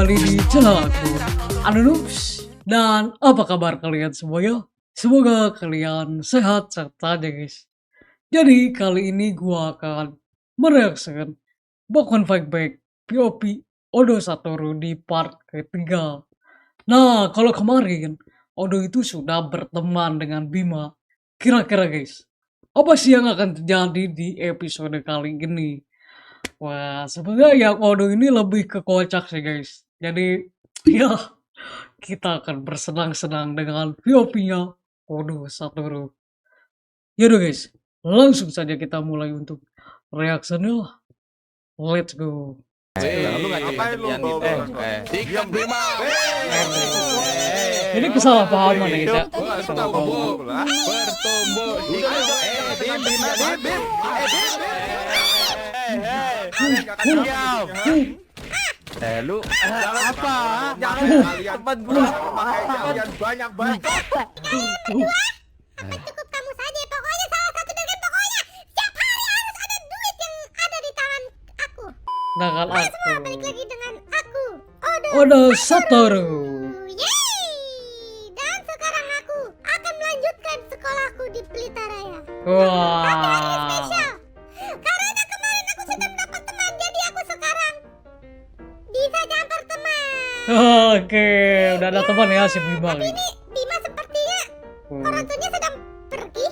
kembali di channel aku, Anunubs. Dan apa kabar kalian semuanya? Semoga kalian sehat-sehat aja guys. Jadi kali ini gua akan mereaksikan Bokon Fight Back POP Odo Satoru di part ketiga. Nah, kalau kemarin Odo itu sudah berteman dengan Bima. Kira-kira guys, apa sih yang akan terjadi di episode kali ini? Wah, sebenarnya yang Odo ini lebih ke kocak sih guys. Jadi, ya kita akan bersenang-senang dengan POV-nya Odo Satoru. Yaudah guys, langsung saja kita mulai untuk reaksinya. Let's go. Lu nggak Ngapain lu yang bawa gitu. Diam Bima. Ini kesalahpahaman ya guys ya. Bertumbuh. Diam Bima, Bim. Lu apa? Jangan kalian teman gua pakai kalian banyak. Cukup kamu saja, pokoknya salah satu dari pokoknya setiap hari harus ada duit yang ada di tangan aku. Dengan Semua aku, balik lagi dengan aku, Odo. Odo Satoru. Yeay! Dan sekarang aku akan melanjutkan sekolahku di Pelita Raya. Wah. Spesial. Karena kemarin aku sudah mendapat teman, jadi aku sekarang bisa jumper teman. Oke, udah ada teman ya si Bima. Tapi ini Bima sepertinya orang tuanya sedang pergi.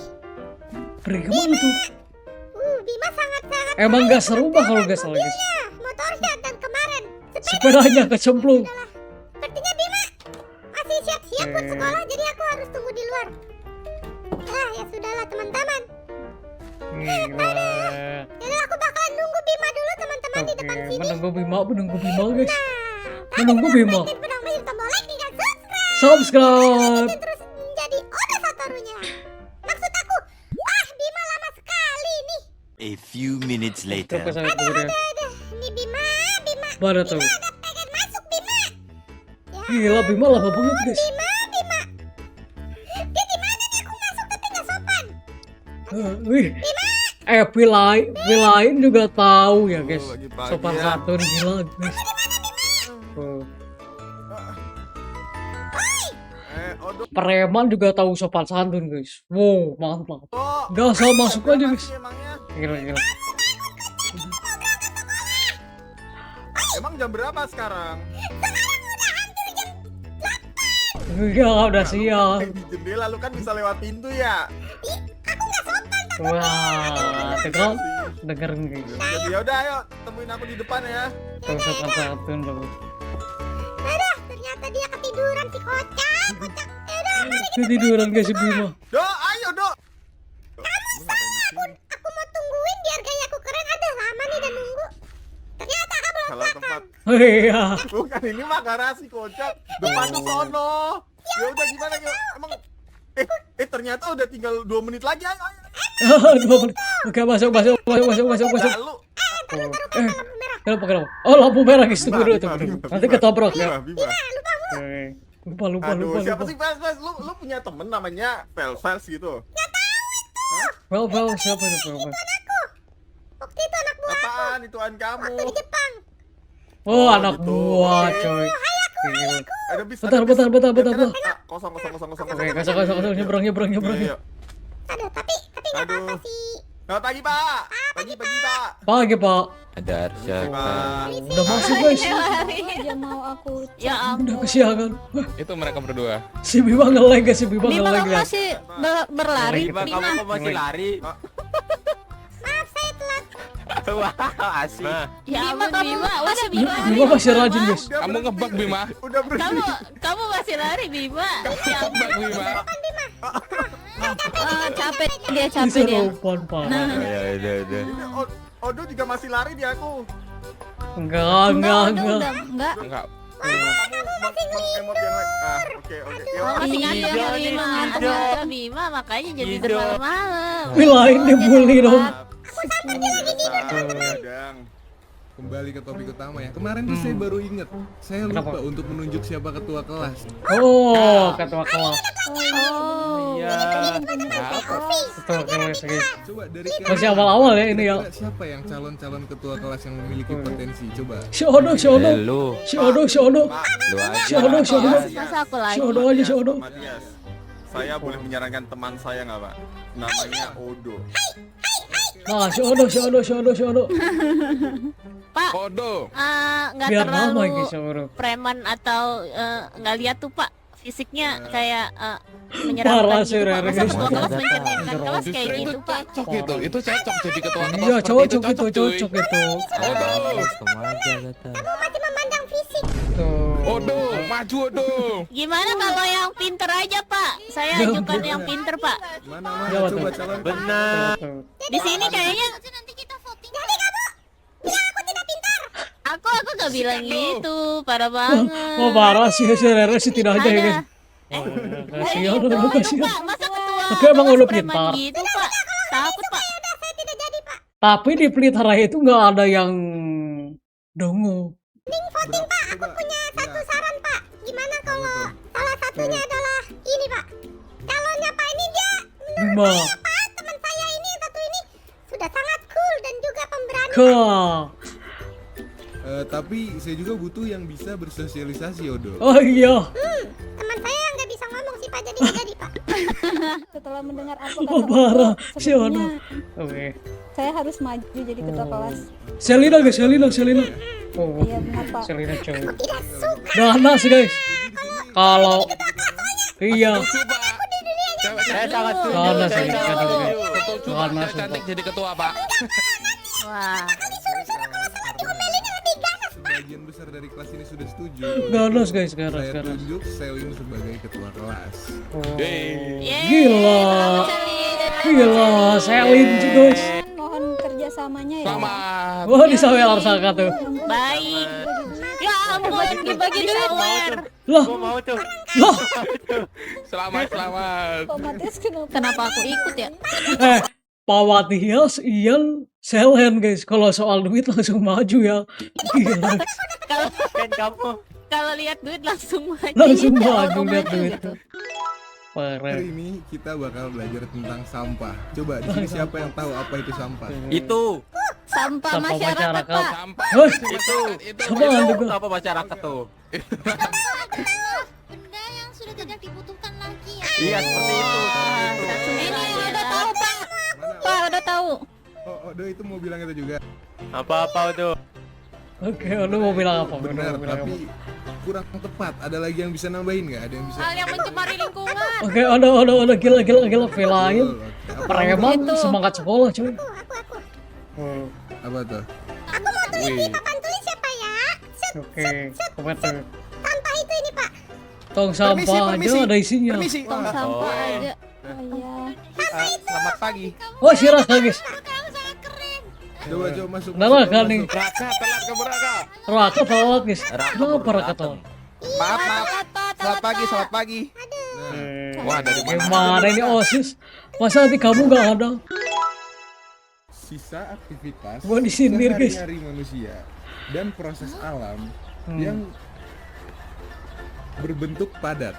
Pergi kemana tuh? Bima sangat-sangat Emang gak seru bah kalau gak salah guys. mobilnya, motornya, dan kemarin Sepedanya kecemplung. sepertinya Bima masih siap-siap buat sekolah, jadi aku harus tunggu di luar. Ya sudahlah teman-teman. Gila. Jadi aku bakalan nunggu Bima dulu teman-teman di depan Oke, sini. menunggu Bima guys. Nah, Menunggu Bima. klik pedang tombol like dan subscribe. Subscribe. Dan terus menjadi Odo Satorunya. Maksud aku, wah Bima lama sekali nih. A few minutes later. Coba saya dulu ya. Aduh, ini Bima. Mana tuh? Agak pengen masuk Bima. Ya, Gila Bima lama banget guys. Bima. Dia di mana nih, aku masuk tapi nggak sopan. Wih. Lain juga tahu ya guys. Lagi pagi Sopan ya. santun gila guys. Odo. Preman juga tahu sopan santun guys. Wow, mantap. Oh, Gak asal masuk aja guys. emangnya. Gila. Emang jam berapa sekarang? Ya udah siang. Di jendela lu kan bisa lewat pintu ya. Wah, dengerin guys. Jadi ya udah ayo temuin aku di depan ya. Tahu sopan santun loh. Aduh, ternyata dia ketiduran si kocak. Yaudah, mari kita Ketiduran guys si Bima. Do, ayo do. aku mau tungguin biar gaya aku keren. Ada lama nih dan nunggu. Ternyata kamu Salah tempat. Iya. Bukan, ini mah garasi kocak. Depan tuh sono. Ya udah gimana yuk? Emang ternyata udah tinggal 2 menit lagi. Ayo. 2 menit. Oke, masuk. Dah, lu. Kenapa? Oh, lampu merah guys, tunggu dulu. Nanti ketabrak ya. Bima. Lupa. Aduh, siapa sih Fels? Lu punya temen namanya Fels gitu? Well, siapa itu? waktu itu anak buah Apaan ituan kamu? di Jepang. Oh, anak gitu. buah, Oke. coy. Gila. Ada bis. Bentar. Kosong. Oke, kosong, nyebrang. Iya. Aduh, tapi nggak Aduh. apa-apa sih. Selamat pagi, Pak. Pagi, Pak. Pagi, Pak. Ada Arsya. Pak. Udah masuk, guys. Dia mau aku Ya Udah ampun. kesiangan. Wah, Itu mereka berdua. si Bima nge-lag, guys. Bima kamu ya. masih berlari Bima, kamu kok masih lari? Maaf, saya telat. Wah, asik. Nah, Ya Bima, ampun kamu Bima, ada udah Bima. Bima masih rajin, guys. Udah kamu berhenti. ngebug Bima. Udah berhenti. kamu masih lari Bima. Ya ampun. Ngebug Bima. Capek dia Ini capek dia. seropan, Pak. Ya udah. Ini Odo juga masih lari di aku. Enggak. Enggak. Enggak. Kamu emot yang lain. Oke. Ya, Oh, masih Iya, ngantuk ya Bima, Bima. ngantuk. Ada Bima makanya jadi Iya. malam-malam. Ini lain dibully dong. Kadang. kembali ke topik utama ya. Kemarin tuh saya baru inget, saya lupa untuk menunjuk siapa ketua kelas. Oh, ketua kelas. Oh, Iya. Ketua kelas guys. Coba dari Masih awal-awal ya ini ya. kira-kira siapa yang calon-calon ketua kelas yang memiliki potensi? Coba. Si Odo, si Odo. Lu. Si Odo, si Odo. Lu aja. Si Odo, si Odo. Masa aku lagi? Si Odo aja, si Odo. Matias, saya boleh menyarankan teman saya nggak Pak? Namanya Odo. Nah, si Odo, si Odo, si Odo, si Odo. Pak, Odo. nggak Biar nama terlalu ini si Odo. preman atau nggak lihat tuh Pak. Fisiknya kayak Parah menyeramkan sih, gitu Pak. Rere, Masa guys. ketua kelas mencerminkan kelas Justru kayak itu gitu Pak. cocok gitu. Itu cocok jadi ketua kelas. Iya, seperti cocok itu, cuy. cocok itu. Odo. Kemana kata. Masih memandang fisik. Tuh. Odo, maju Odo. Gimana kalau yang pinter aja Pak? Saya ajukan yang pinter Pak. Mana Jawab coba tuh. calon. Benar. Tuh. Di sini kayaknya Nanti kita voting. Jadi kamu bilang aku tidak pintar. aku nggak bilang gitu, parah banget. Oh, parah sih, si Rere sih tidak aja ya guys. Ada. Kasihan, Itu, Odo, itu kasihan. Pak, masa ketua Tapi emang kelas Odo preman pintar. gitu Pak. Takut Pak. Udah saya tidak jadi Pak. Tapi di Pelita Raya itu nggak ada yang dongo. Voting Pak. Aku punya satu saran Pak. Gimana kalau salah satunya adalah ini Pak? Calonnya Pak ini dia Bima. Pak, teman saya ini satu ini sudah sangat cool dan juga pemberani. Ke. Tapi saya juga butuh yang bisa bersosialisasi, Odo. Oh iya. Teman saya yang nggak bisa ngomong sih Pak, jadi nggak jadi Pak. setelah mendengar apa Oh, kata parah. Odo, Si Odo. sepertinya Oke. saya harus maju jadi ketua kelas. Selina guys, Selina, Selina. Oh, Iya benar Pak. Selina cowok. Tidak suka. Ganas guys. Kalau iya. Coba. Saya sangat setuju. Ganas Saya guys, sangat ganas setuju. guys. Betul Ganas, juga. Cantik jadi ketua Pak. Wah. Sebagian besar dari kelas ini sudah setuju. Ganas guys, ganas, Saya ganas. tunjuk Selin sebagai ketua kelas. Oh. Yeay, Gila. selamat Selin. Gila, Selin juga guys. Mohon kerjasamanya ya. Selamat. Wah, disawer Saka tuh. Baik. Ya ampun, dibagi disawer. Lah, Gua mau tuh. lah. Selamat, selamat. Pak Matias kenapa? Kenapa aku ikut ya? Pak Matias, Ian, Selen guys. Kalau soal duit langsung maju ya. Gila. Kalau Kan kamu. kalau lihat duit langsung maju. Langsung Iya, maju lihat maju duit. gitu. Parah. Hari ini kita bakal belajar tentang sampah. Coba di sini siapa yang tahu apa itu sampah? Itu. Sampah Sampah masyarakat masyarakat. Pak. Sampah. Hoi, Itu. sama anda gua. Apa masyarakat tuh? Benda yang sudah tidak dibutuhkan lagi ya. Iya seperti itu. Ini udah tahu Pak. Mana? Pak udah tahu. Oh, Odo itu mau bilang itu juga. Apa-apa tuh? Oke, lu mau bilang apa? Lu Benar, mau bilang tapi kurang tepat. Ada lagi yang bisa nambahin nggak? Ada yang bisa? Hal yang mencemari lingkungan. apa? Oke, ada gila velain. Betul, oke. Preman Itu. semangat sekolah cuy. Aku. Apa tuh? Aku mau tulis Wih. di papan tulis siapa ya? Set, Oke, komentar. sampah itu ini Pak. Tong sampah aja ada isinya. Tong sampah aja. Oh iya. Selamat pagi. Oh, si Raka guys. Kamu sangat keren. Coba masuk. Nah, masuk, Raka nih. Raka, telat ke Raka. Raka telat guys. Raka Kenapa baru Raka datang. telat? Maaf, maaf. Selalat pagi, selamat pagi. Nah, Wah, dari mana? Gimana ini OSIS? Masa nanti kamu gak ada? sisa aktivitas Gua disindir, guys. sehari-hari manusia dan proses alam Hmm. yang berbentuk padat.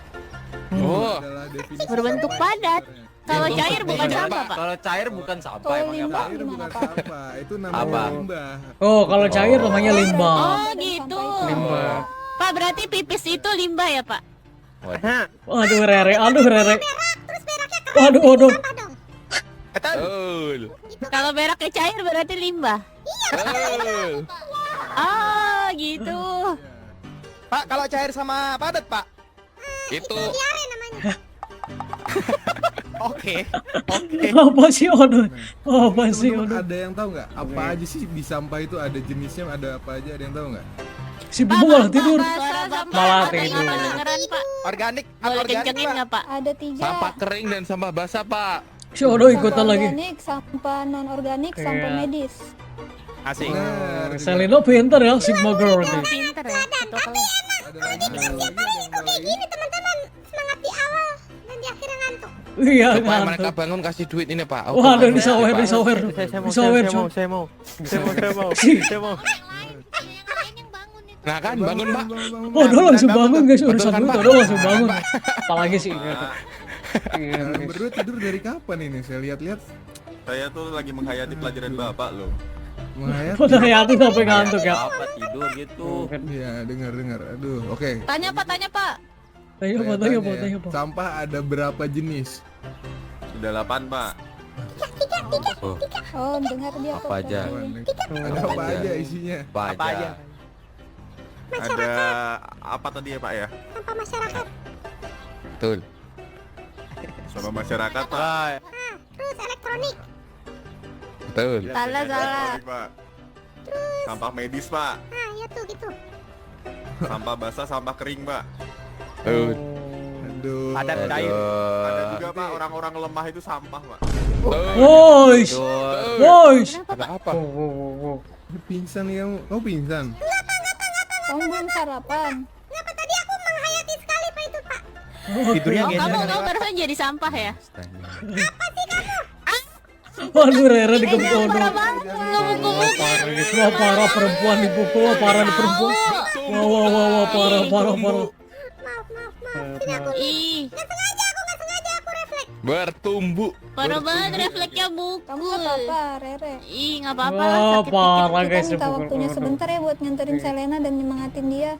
Oh. Adalah definisi Berbentuk sampah padat. sebenarnya. Kalau Itu cair bukan seperti sampah apa? Pak. Kalau cair bukan sampah Kalau emangnya limbah Pak. Cair gimana bukan Pak? sampah, itu namanya Apa? limbah. Oh, kalau cair namanya limbah. Oh gitu. Limbah. Pak berarti pipis itu limbah ya Pak? Aduh Rere, aduh Rere. Waduh, waduh. Betul. Kalau beraknya cair berarti limbah. Betul. Oh gitu. Pak, kalau cair sama padat, Pak. Itu Oke. Apa sih Odo? Apa sih Teman-teman, Odo? ada yang tahu nggak apa aja sih di sampah itu, ada jenisnya, ada apa aja, ada yang tahu nggak? Si Bibu malah tidur. Suara Bapak Malah agak tidur. kedengeran Pak. Organik, Boleh organik, kencengin Pak. nggak Pak? Ada 3. sampah kering dan sampah basah, Pak. Si Odo ikutan lagi. Organik, sampah non organik, Iya. sampah medis. Asik. Benar, juga. Selino pinter ya, Sigma Girl nih. Pinter ya. Ketua kelas. Ada lagi, ada lagi, ada yang lain. Ini teman-teman semangat di awal dan di akhirnya ngantuk. Iya Supaya mereka kan. bangun kasih duit ini, Pak. Waduh, Autopilot, disawer, Pak. disawer. Saya mau, Disawer, saya cuy. mau, saya mau, saya mau, saya mau, Si- saya mau. Nah kan, bangun Pak. Waduh langsung bangun guys, Betul urusan kan, duit Pak? waduh langsung bangun. Apalagi sih Iya, Kalian guys. berdua tidur dari kapan ini? Saya lihat-lihat Saya tuh lagi menghayati pelajaran bapak loh. menghayat. Hati sampai ngantuk ya. Apa tidur gitu. Iya, dengar. Aduh, oke. Tanya Pak, tanya Pak. Tanya Saya apa, tanya apa, tanya ya, tanya apa. sampah ada berapa jenis? Sudah 8 pak. Oh, Oh, dengar dia apa aja? Ada apa aja isinya? Apa aja? Ada apa tadi ya pak ya? Sampah masyarakat. Betul. Sama masyarakat pak. Wah, Terus elektronik. Betul. Salah, salah. Pak. Sampah medis pak. Nah, ya tuh gitu. Sampah basah, sampah kering pak. Betul. Aduh. Padat cair. Ada juga pak orang-orang lemah itu sampah pak. Wois, tidur. wois. Ada apa? Wow. Pingsan kamu? Kau pingsan? Kamu belum sarapan. Ngapa tadi aku menghayati sekali pak itu pak? Tidurnya Oh, geser. kamu barusan jadi sampah ya? Waduh, Rere dikepuk Parah waduh. banget, ngebuk-ngebuk. Parah guys, wah parah perempuan dipukul, wah parah di perempuan. Wah, parah. Maaf. Sini aku Ih, nggak sengaja aku refleks. Bertumbuh. parah banget refleksnya Kamu bukul. nggak apa-apa, Rere. Ih, nggak apa-apa. Wah, Sakit parah dikit. Kita guys, minta dipukul. waktunya sebentar ya buat nganterin Selena dan nyemangatin dia.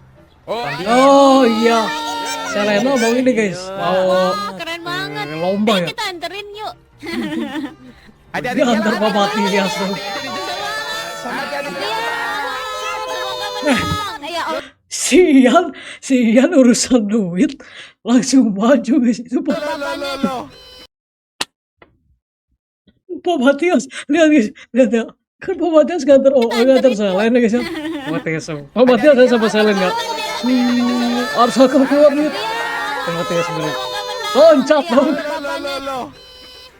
Oh, Oh iya, Selena mau ini guys, mau Wah, keren banget. lomba ya. Kita anterin yuk. Hati-hati Dia antar jalan. Bapak Tias tuh. Sama jadi. Semoga menang. Ya Allah. Sian urusan duit langsung maju guys itu Pak Matias, lihat guys, lihat ya. Kan Pak Matias nganter nganter Selena guys ya. Pak Matias ada sama Selena nggak? Harus aku keluar nih. Pak Matias bener. Loncat dong.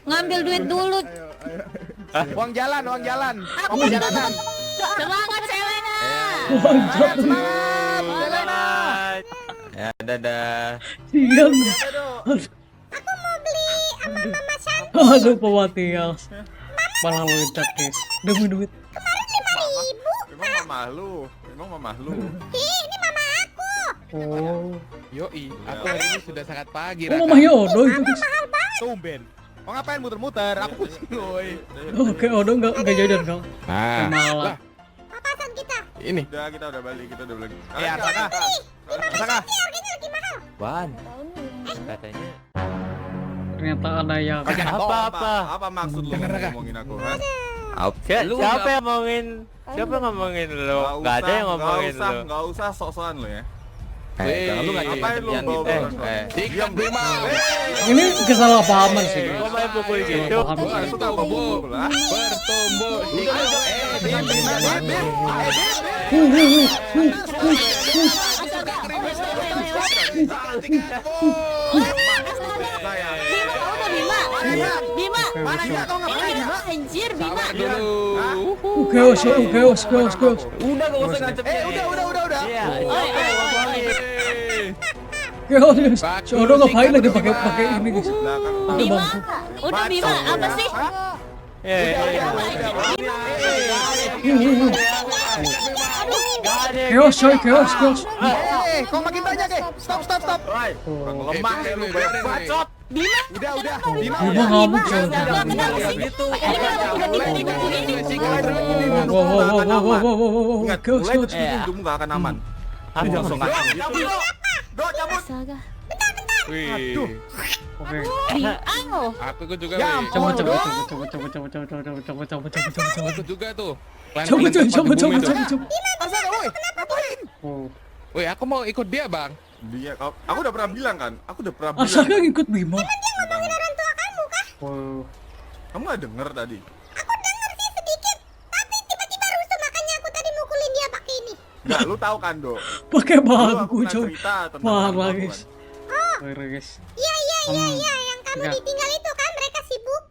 Ngambil duit dulu. Uang jalan. Uang perjalanan. Semangat Selena. Loncat. Selena. Ya, dadah. Sian. Aku mau beli sama Mama Shanti. Aduh Pak Matias. Malah loncat guys. Demi duit. Memang mamah lu. Ih, ini mama aku. Oh. yoi. Aku hari ini sudah sangat pagi. Oh Raka. Mama Yodo itu guys. Tumben. Mau ngapain muter-muter? Aku pusing woi. Oke, Odo nggak jadian kau. Nah, Malah. lah, Papasan kita. ini. Kita udah balik. Ya, Saka. Saka. Harganya lagi mahal. Wan, katanya. Ternyata ada yang Apa maksud lu Dengar, Raka. ngomongin aku? Ha? Siapa yang ngomongin? Siapa yang ngomongin lo? Gak ada yang ngomongin lo. Nggak usah sok-sokan lo ya. Jangan lu nggak Ngapain lu bawa-bawa? Sikat Bima. ini kesalahpahaman sih. Kok main pukul gitu? Kesalahpahaman sih. Bertumbuh. Bertumbuh. Diam, Bima, udah Bima. Bima, Mana enggak kau ngapain? ini anjir Bima. dulu. Chaos. Udah gak usah ngancep. Udah. Iya. Chaos guys. Si Odo ngapain lagi pakai ini guys? Bima, udah Bima, apa sih? Chaos. Kau makin banyak Stop. Kurang lemah ya lu banyak bacot. Bima, Udah. Bima. Bima ngamuk coy. kenapa sih? Gitu. Ini kenapa udah tiba-tiba begini? Wow. Ingat, Chaos. mulai detik ini hidupmu gak akan aman. Harus langsung cabut. Astaga. Wih. Oke. Au. Aku juga. Ya wih. Coba. Aku juga tuh. Coba. Masa woi? Ngapain? Wih, aku mau ikut dia, Bang. Dia, aku udah pernah bilang kan? Aku udah pernah bilang. Asaka ngikut Bima. Orang tua kamu kah? Wow. Kamu gak denger tadi? Aku denger sih sedikit. Tapi tiba-tiba rusuh makanya aku tadi mukulin dia pakai ini. Enggak, lu tahu kan, Do? Pakai Dulu bangku aku pernah coy. cerita tentang Parah orang tua guys. kan. Parah guys. Iya, yang kamu Enggak. ditinggal itu kan mereka sibuk.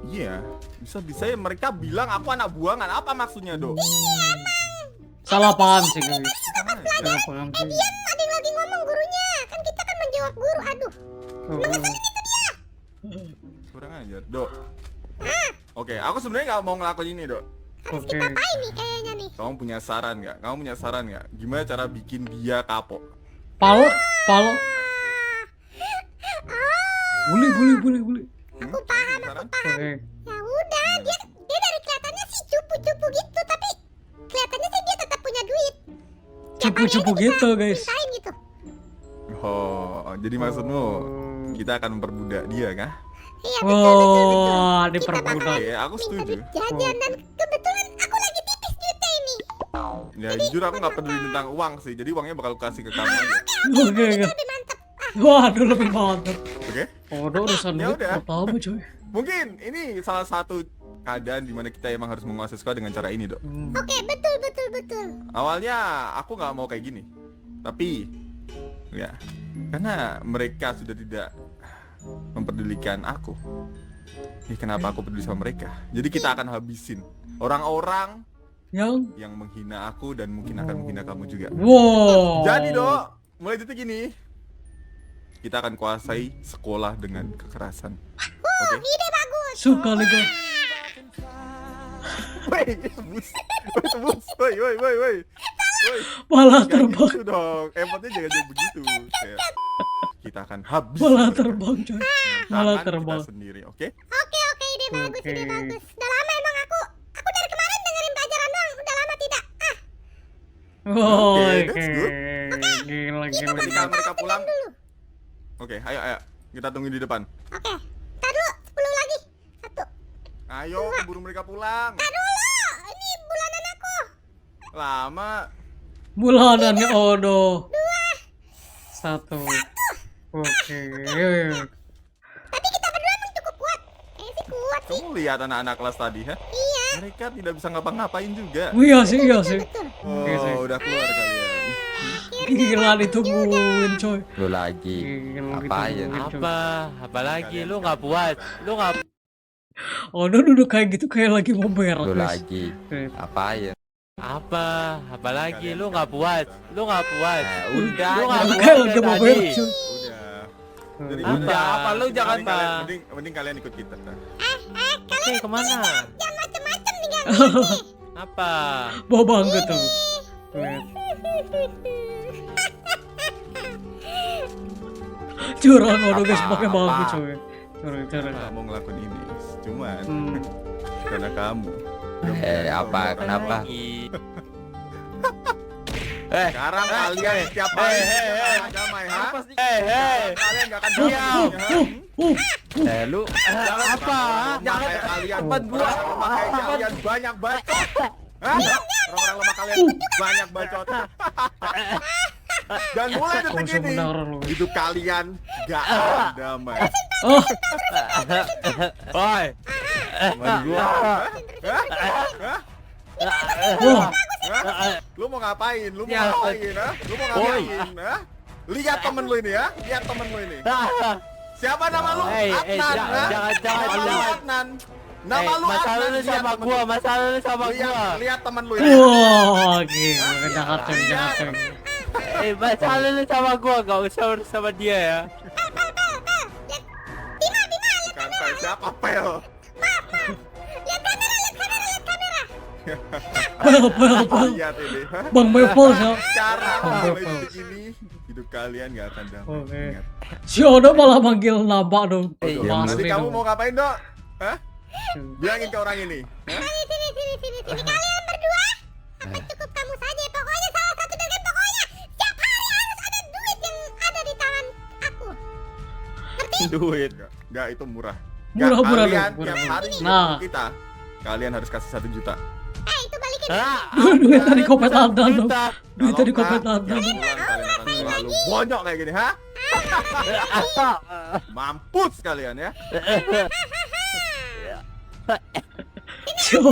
Iya, bisa ya mereka bilang aku anak buangan. Apa maksudnya, Do? Salah paham sih guys. Salah paham sih. Diam, ada yang lagi ngomong gurunya. Kan kita kan menjawab guru. Aduh. Kurang ajar, Do. Oke, aku sebenarnya nggak mau ngelakuin ini, Do. Harus Oke. dipapain nih kayaknya nih. Kamu punya saran nggak? Gimana cara bikin dia kapok? Palo, palo. Boleh. Aku paham. Oke. Ya udah, dia dari kelihatannya sih cupu-cupu gitu, tapi kelihatannya sih dia tetap punya duit. Cupu-cupu gitu, guys. Mintain gitu. Oh, jadi maksudmu kita akan memperbudak dia kah? Iya betul. Wah, Kita diperbudak. bakal Oke, aku minta setuju. duit jajan dan kebetulan aku lagi tipis duitnya ini. Ya jujur aku nggak peduli tentang uang sih, jadi uangnya bakal aku kasih ke kamu aja. Oke. Lebih mantap. Waduh, lebih mantap. Oke? Oh, urusan Ya duit udah. pertama, coy. Mungkin ini salah satu keadaan dimana kita emang harus menguasai squad dengan cara ini, Dok. Oke, betul. Awalnya aku nggak mau kayak gini, tapi ya karena mereka sudah tidak memperdulikan aku. Ini kenapa aku peduli sama mereka? Jadi kita akan habisin orang-orang Yang yang menghina aku dan mungkin akan menghina kamu juga. wow. Jadi Dok, mulai detik ini kita akan kuasai sekolah dengan kekerasan. Oke? Ide bagus. Suka nih, guys. Woi, tebus. Woi. Malah Jangan terbang. gitu dong. Effortnya jangan begitu. Kayak, kita akan habis. Malah mereka. terbang, coy. Dengan Malah tangan terbang. kita sendiri, oke? Oke, ide bagus. Oke. Udah lama emang aku dari kemarin dengerin pelajaran doang. Udah lama tidak. Oke. that's good. Gila. Ketika mereka pulang. Oke, ayo. Kita tunggu di depan. Oke. Tar dulu, 10 lagi. 1. Ayo, keburu mereka pulang. Tar dulu. Ini bulanan aku. Lama. Bulanannya Odo. 1. Oke. Tapi kita berdua emang cukup kuat. Kayaknya sih kuat sih. Kamu lihat anak-anak kelas tadi, ha? Iya. Mereka tidak bisa ngapa-ngapain juga. Iya sih. Betul. Oke, sih. Oh, udah keluar kalian. Gila ditungguin, coy. Lu lagi. Gila Apain? ditungguin, coy. Apa lagi? Lu nggak puas? Lu nggak Odo duduk kayak gitu kayak lagi mau berak, guys. lagi. Oke. Apain? Apa lagi? Lu nggak puas? Udah. Kayak Lu nggak puas lagi dari mau tadi. berak, coy. Udah. Jadi Apa? udah. Apa? Lu jangan, Mending kalian- Pak. mending kalian ikut kita. Nah. Oke, kemana? Jangan macem-macem nih gang. Apa? Bawa bangga tuh. Lihat. Curang Odo, guys, Apa? pakai bangga, Apa? coy. Curang. Nggak mau ngelakuin ini, cuman Hmm. karena kamu. Apa? Kenapa? Sekarang kalian setiap hari damai, ha? Kalian nggak akan damai. ya? Lu apa? Jangan kalian gua. Kayak kalian banyak bacot. Hah? Orang-orang lemah kalian banyak bacot. Dan mulai detik Langsung ini benar lu. hidup kalian gak akan damai. Oh, Oi. Gua. Hah? wah. Hah? Lu mau ngapain? Lu mau Ya. ngapain? Ha? Lu mau ngapain? Ha? Lihat temen lu ini ya. Lihat temen lu ini. Siapa nama lu? Adnan. ha? jangan. Nama lu Adnan. Nama lu masalah Adnan. lu Lihat sama temen gua, lu. masalah lu sama gua. Lihat temen lu ini. Wah, gila. Jahat, coy. Masalah lu sama gua, gak usah urus sama dia ya. Bukan Pel, siapa Pel? Pel. Lihat ini. ha? Bang Bepol, ya. Cara Bang mulai Bepol. detik ini hidup kalian gak akan damai. Oke. Ingat. Si Odo malah manggil nama dong. Iya, Nanti Pasti kamu dong. mau ngapain, Dok? Hah? Bilangin ke orang ini. Hah? Sini. Kalian berdua. Apa cukup kamu saja? Pokoknya salah satu dari pokoknya. Setiap hari harus ada duit yang ada di tangan aku. Duit. Gak, itu murah. Murah, murah kalian dong, murah. tiap hari Nah. kita, kalian harus kasih 1 juta. Itu balikin. Duit tadi kopet Adnan dong. Juta. Duit tadi Kalau kopet enggak, Adnan. tiap bulan kalian akan selalu bonyok kayak gini, ha? Mampus kalian ya. Si Odo.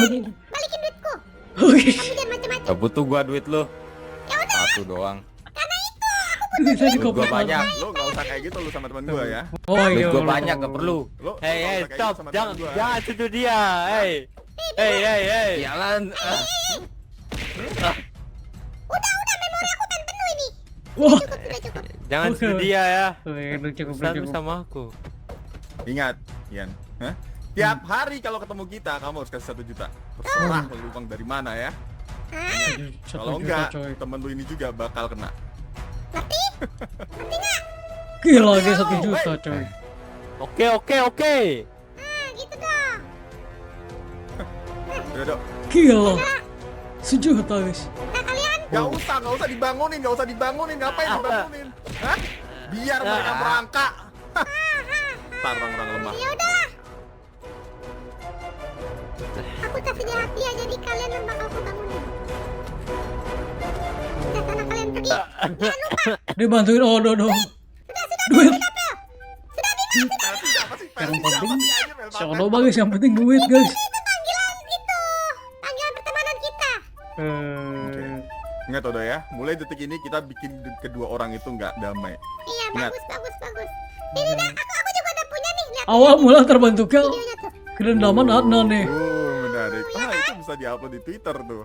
Balikin duitku. Oke. Kamu jangan macam-macam. Gak butuh gua duit lu. Satu doang. Duit tadi Duit gua kopet banyak. Adnan. Lu gak usah kayak gitu lu sama teman gua ya. Oh Duit iya. gua banyak, gak perlu. Lu Hey, nggak usah kayak stop. gitu sama Jangan teman gua. tuduh dia. Hey. Jalan. Udah memori aku pengen penuh ini. Wah. Sudah cukup. Jangan Oke. tuduh dia ya. Udah cukup, Selalu cukup. sama aku. Ingat, Ian, hah? Tiap hari kalau ketemu kita, kamu harus kasih 1 juta. Terserah lu uang dari mana ya. Kalau enggak, temen lu ini juga bakal kena. Gila guys, 1 juta coy. Oke. Nah, gitu dong. Udah, Dok. Gila. 1 juta guys. Nah, kalian Gak usah dibangunin, ngapain dibangunin? Hah? Biar mereka merangkak. Ntar orang-orang lemah. ya udahlah. Aku kasih dia hadiah jadi kalian yang bakal aku bangunin. Udah sana kalian pergi. Jangan lupa. Dibantuin Odo dong. Sudah, Duit. Pel. Sudah Bima. Siapa sih? Yang Siapa penting sih? Ayo, Mel, si makan. Odo bagus, yang penting duit guys. Itu panggilan itu. Panggilan pertemanan kita. Ingat Odo ya, mulai detik ini kita bikin kedua orang itu nggak damai. Iya, Ingat. bagus. Ini udah, aku juga udah punya nih. Lihat Awal mula terbentuknya videonya tuh. kerendaman Adnan nih. Menarik. Itu bisa diupload di Twitter tuh.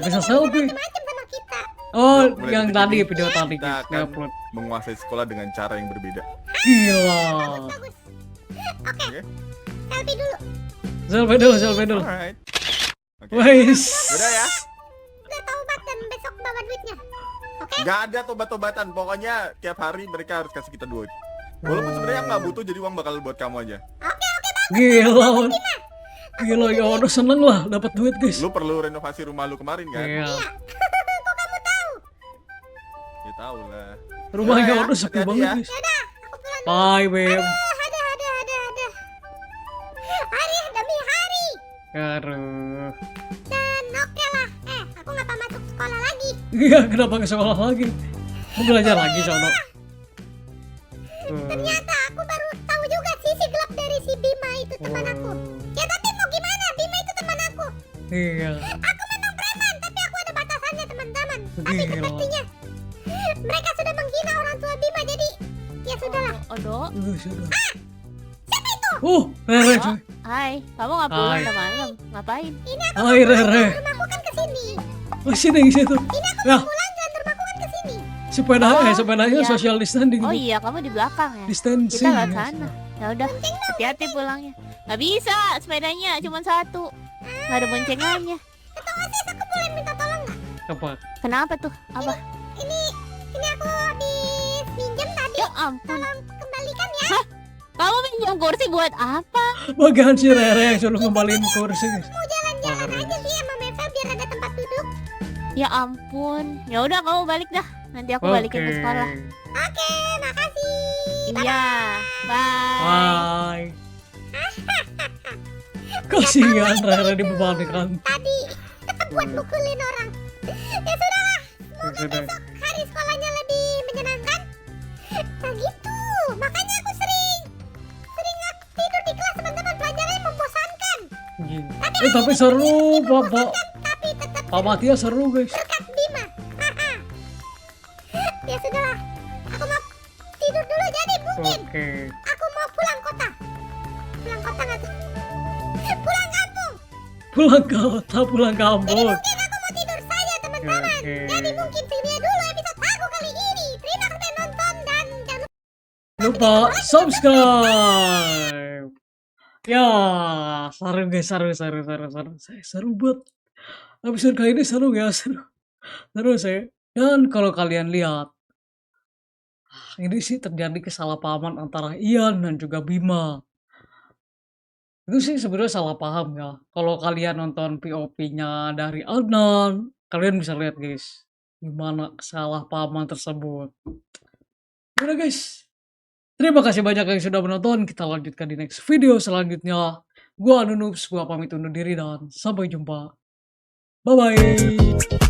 Bisa selfie. Macam sama kita. Oh, Mulai yang detik tadi ini video tadi kita guys, akan upload. menguasai sekolah dengan cara yang berbeda. Gila. Bagus. Oke, Oke. selfie dulu. Selfie dulu. Alright. Oke. Wais. Udah ya. Udah taubat dan besok bawa duitnya. Oke? Nggak ada tobat-tobatan. Pokoknya tiap hari mereka harus kasih kita duit. Walaupun sebenarnya nggak butuh, jadi uang bakal buat kamu aja. Gila. Gila ya Odo seneng lah dapat duit guys. Lu perlu renovasi rumah lu kemarin kan? Iya. Kok kamu tahu? Ya tahu lah. Rumahnya Ya, Odo sepi hati-hati banget ya. guys. Yaudah, aku pulang. Bye Beb. Ada. Hari demi hari. Aduh. Dan oke lah. Aku nggak masuk sekolah lagi. Iya, kenapa ke sekolah lagi? Mau belajar lagi sono. Ternyata aku baru tahu juga sisi gelap dari si Bima itu teman aku. Ya tapi mau gimana? Bima itu teman aku. Iya. Aku memang preman, tapi aku ada batasannya teman-teman. Tapi Gila. sepertinya mereka sudah menghina orang tua Bima, jadi ya sudahlah. Odo, Sudah. Siapa itu? Rere coy. hai. Kamu nggak pulang Hai. udah malam? Ngapain? Hai Rere. Rumahku kan kesini. Oh sini situ. Ya, Pulang dan rumahku kan kesini. sepedanya iya. social distancing. Oh iya, kamu di belakang ya? Distancing. Kita lewat guys. sana. Ya udah, hati-hati pulangnya. Nggak bisa, sepedanya cuma 1. Nggak ada boncengannya. Ketua OSIS, aku boleh minta tolong nggak? Apa? Kenapa tuh? Apa? Ini aku habis pinjam tadi. Ya ampun. Tolong kembalikan ya. Kamu pinjam kursi buat apa? Bagian si Rere yang suruh ngembaliin kursi guys. Mau jalan-jalan aja sih sama Mevel biar ada tempat duduk. Ya ampun. Ya udah kamu balik dah. Nanti aku balikin ke sekolah. Oke, makasih. Iya. Bye. Bye. Kasihan Rere dibebankan. Tadi buat mukulin orang. Ya sudahlah. Semoga Sudah. besok hari sekolahnya lebih menyenangkan. Nah gitu. Makanya aku sering tidur di kelas teman-teman, pelajarannya membosankan. Tapi seru Pak. Tapi tetap Pak Matia seru guys. berkat Bima. Haha. Ya sudahlah. Aku mau tidur dulu jadi mungkin. Oke. Aku mau pulang kota. Pulang kota nggak tuh? Pulang kampung. Pulang kampung. Mungkin aku mau tidur saja teman-teman. Oke. Jadi mungkin segini dulu episode aku kali ini. Terima kasih nonton dan jangan Lupa subscribe. Ya, seru guys, seru buat episode kali ini seru ya, seru saya. Dan kalau kalian lihat, ini sih terjadi kesalahpahaman antara Ian dan juga Bima. Itu sih sebenarnya salah paham ya. Kalau kalian nonton POV-nya dari Adnan, kalian bisa lihat guys, gimana kesalahpahaman tersebut. Udah guys. Terima kasih banyak yang sudah menonton. Kita lanjutkan di next video selanjutnya. Gua Nunubs, gua pamit undur diri dan sampai jumpa. Bye bye.